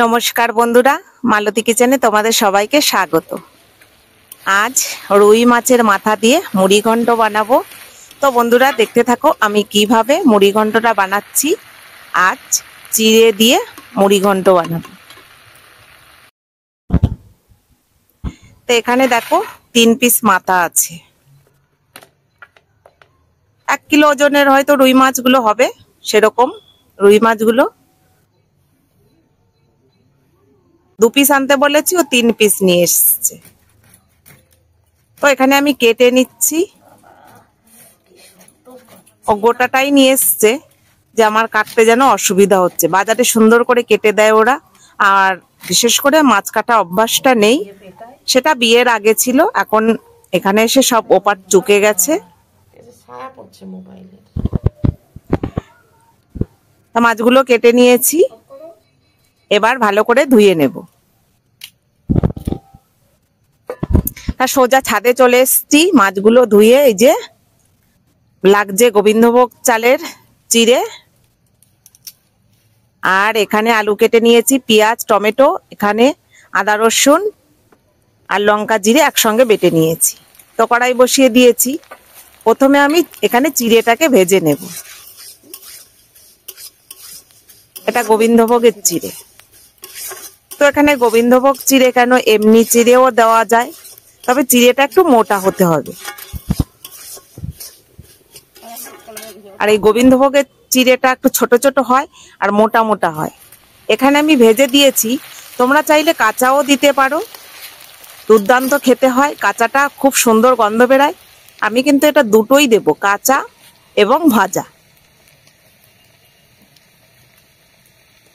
নমস্কার বন্ধুরা, মালতী কিচেনে তোমাদের সবাইকে স্বাগত। আজ রুই মাছের মাথা দিয়ে মুড়িঘণ্ট বানাবো। তো বন্ধুরা দেখতে থাকো আমি কিভাবে মুড়িঘণ্টটা বানাচ্ছি। আজ চিড়ে দিয়ে মুড়িঘণ্ট বানাবো। তো এখানে দেখো 3 পিস মাথা আছে। 1 কিলো ওজনের হয়তো রুই মাছগুলো হবে, সেরকম রুই মাছগুলো 2 পিস আনতে বলেছি, ও 3 পিস নিয়ে এসছে। তো এখানে আমি কেটে নিচ্ছি। ও গোটাটাই নিয়ে এসছে, যে আমার কাটতে যেন অসুবিধা হচ্ছে। বাজারে সুন্দর করে কেটে দেয় ওরা, আর বিশেষ করে মাছ কাটা অভ্যাসটা নেই, সেটা বিয়ের আগে ছিল। এখন এখানে এসে সব ওপাট চুকে গেছে। মাছগুলো কেটে নিয়েছি, এবার ভালো করে ধুয়ে নেব। সোজা ছাদে চলে এসেছি, মাছগুলো ধুয়ে। এই যে লাগছে গোবিন্দভোগ চালের চিড়ে, আর এখানে আলু কেটে নিয়েছি, পেঁয়াজ, টমেটো, এখানে আদা রসুন আর লঙ্কা জিরে একসঙ্গে বেটে নিয়েছি। তো কড়াই বসিয়ে দিয়েছি। প্রথমে আমি এখানে চিড়েটাকে ভেজে নেব। এটা গোবিন্দভোগের চিড়ে। তো এখানে গোবিন্দভোগ চিড়ে কেন, এমনি চিড়েও দেওয়া যায়, তবে চিড়েটা একটু মোটা হতে হবে। আর এই গোবিন্দভোগের চিড়েটা একটু ছোট ছোট হয় আর মোটা মোটা হয়। এখানে আমি ভেজে দিয়েছি, তোমরা চাইলে কাঁচাও দিতে পারো, দুর্দান্ত খেতে হয়। কাঁচাটা খুব সুন্দর গন্ধ বেরায়। আমি কিন্তু এটা দুটোই দেব, কাঁচা এবং ভাজা।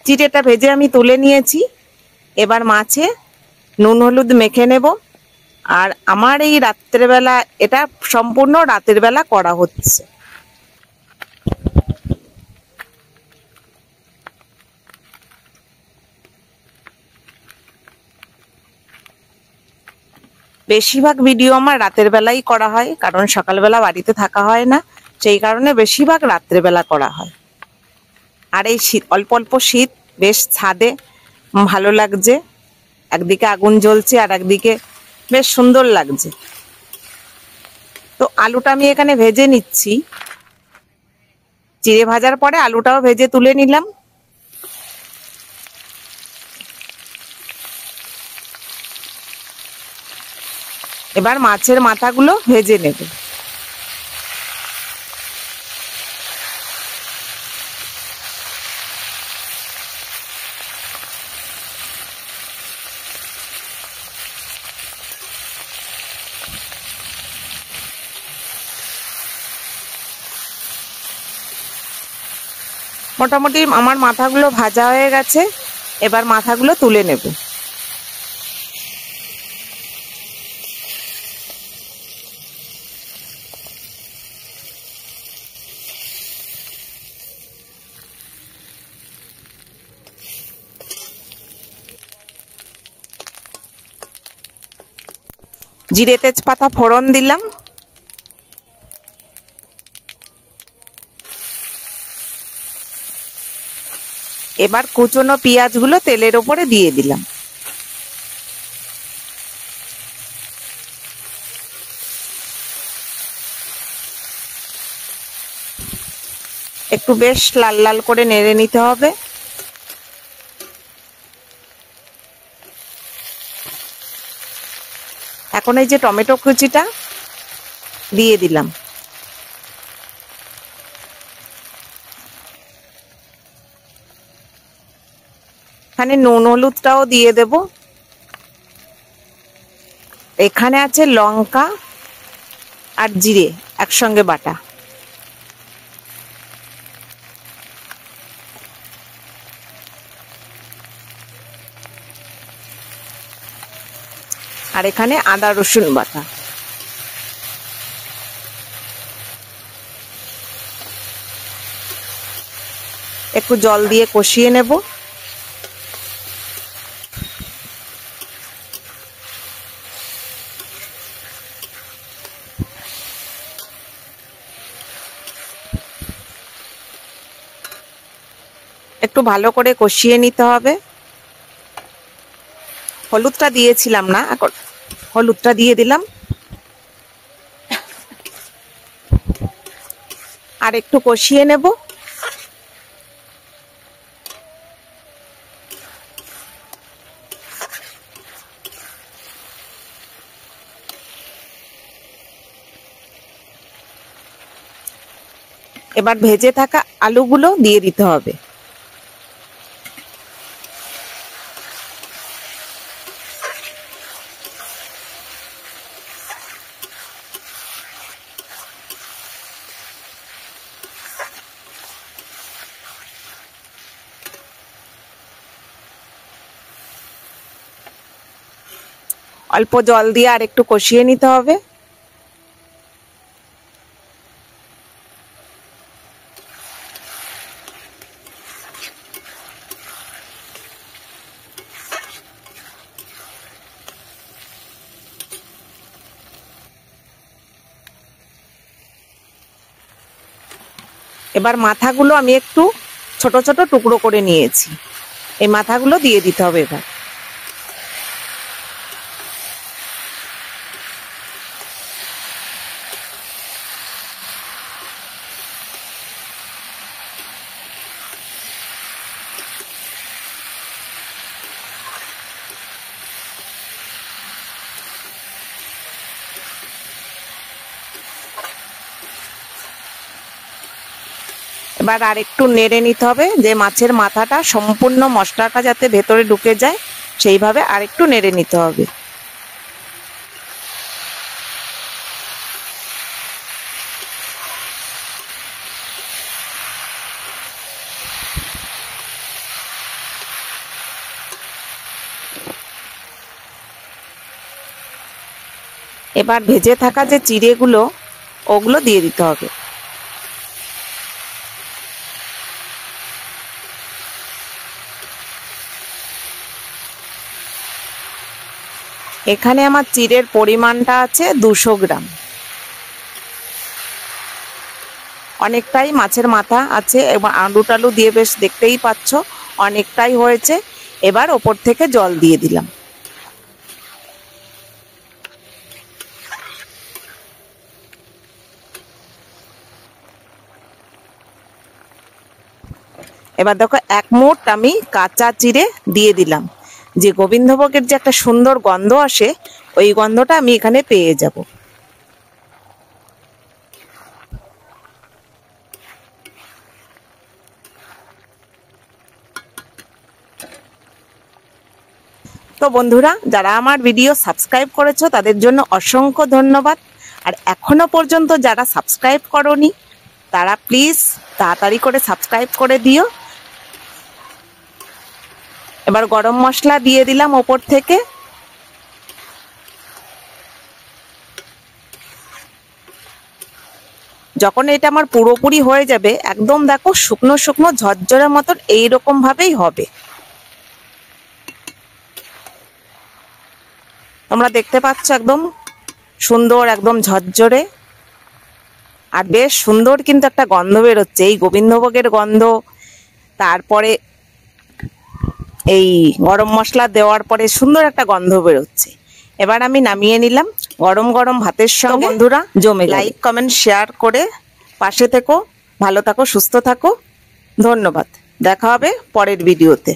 চিড়েটা ভেজে আমি তুলে নিয়েছি। এবার মাছে নুন হলুদ মেখে নেব। আর আমার এই রাত্রেবেলা, এটা সম্পূর্ণ রাতের বেলা করা হচ্ছে। বেশিরভাগ ভিডিও আমার রাতের বেলাই করা হয়, কারণ সকালবেলা বাড়িতে থাকা হয় না, সেই কারণে বেশিরভাগ রাত্রেবেলা করা হয়। আর এই শীত, অল্প অল্প শীত, বেশ ছাদে ভালো লাগছে। একদিকে আগুন জ্বলছে আর একদিকে বেশ সুন্দর লাগছে। তো আলুটা আমি এখানে ভেজে নিচ্ছি। চিড়ে ভাজার পরে আলুটাও ভেজে তুলে নিলাম। এবার মাছের মাথাগুলো ভেজে নেব। মোটামুটি আমার মাথাগুলো ভাজা হয়ে গেছে, এবার মাথাগুলো তুলে নেব। জিরে তেজপাতা ফোড়ন দিলাম। এবার কুচনো পেঁয়াজগুলো তেলের ওপরে দিয়ে দিলাম। একটু বেশ লাল লাল করে নেড়ে নিতে হবে। এখন এই যে টমেটো কুচিটা দিয়ে দিলাম। এখানে নুন হলুদটাও দিয়ে দেব। এখানে আছে লঙ্কা আর জিরে একসঙ্গে বাটা। আর এখানে আদা রসুন বাটা। একটু জল দিয়ে কষিয়ে নেব। একটু ভালো করে কষিয়ে নিতে হবে। হলুদটা দিয়েছিলাম না, এখন হলুদটা দিয়ে দিলাম। আর একটু কষিয়ে নেব। এবার ভেজে থাকা আলুগুলো দিয়ে দিতে হবে। অল্প জল দিয়ে আর একটু কষিয়ে নিতে হবে। এবার মাথাগুলো আমি একটু ছোট ছোট টুকরো করে নিয়েছি, এই মাথাগুলো দিয়ে দিতে হবে। এবার আর একটু নেড়ে নিতে হবে, যে মাছের মাথাটা সম্পূর্ণ মশলাটা যাতে ভেতরে ঢুকে যায় সেইভাবে আর একটু নেড়ে নিতে হবে। এবার ভেজে থাকা যে চিড়েগুলো ওগুলো দিয়ে দিতে হবে। এখানে আমার চিড়ের পরিমাণটা আছে 200 গ্রাম। অনেকটাই মাছের মাথা আছে এবং আলু টালু দিয়ে বেশ দেখতেই পাচ্ছ অনেকটাই হয়েছে। এবার ওপর থেকে জল দিয়ে দিলাম। এবার দেখো 1 মুঠ আমি কাঁচা চিড়ে দিয়ে দিলাম। যে গোবিন্দভোগের যে একটা সুন্দর গন্ধ আসে ওই গন্ধটা আমি এখানে পেয়ে যাব। তো বন্ধুরা, যারা আমার ভিডিও সাবস্ক্রাইব করেছো তাদের জন্য অসংখ্য ধন্যবাদ। আর এখনো পর্যন্ত যারা সাবস্ক্রাইব করোনি তারা প্লিজ তাড়াতাড়ি করে সাবস্ক্রাইব করে দিও। এবার গরম মশলা দিয়ে দিলাম ওপর থেকে। যখন এটা আমার পুরোপুরি হয়ে যাবে একদম দেখো শুকনো শুকনো ঝরঝরে মতন এইরকম ভাবেই হবে। তোমরা দেখতে পাচ্ছ একদম সুন্দর, একদম ঝরঝরে আর বেশ সুন্দর কিন্তু একটা গন্ধ বেরোচ্ছে, এই গোবিন্দভোগের গন্ধ। তারপরে এই গরম মশলা দেওয়ার পরে সুন্দর একটা গন্ধ বেরোচ্ছে। এবার আমি নামিয়ে নিলাম। গরম গরম ভাতের সঙ্গে বন্ধুরা জমে। লাইক কমেন্ট শেয়ার করে পাশে থেকো। ভালো থাকো, সুস্থ থাকো। ধন্যবাদ। দেখা হবে পরের ভিডিওতে।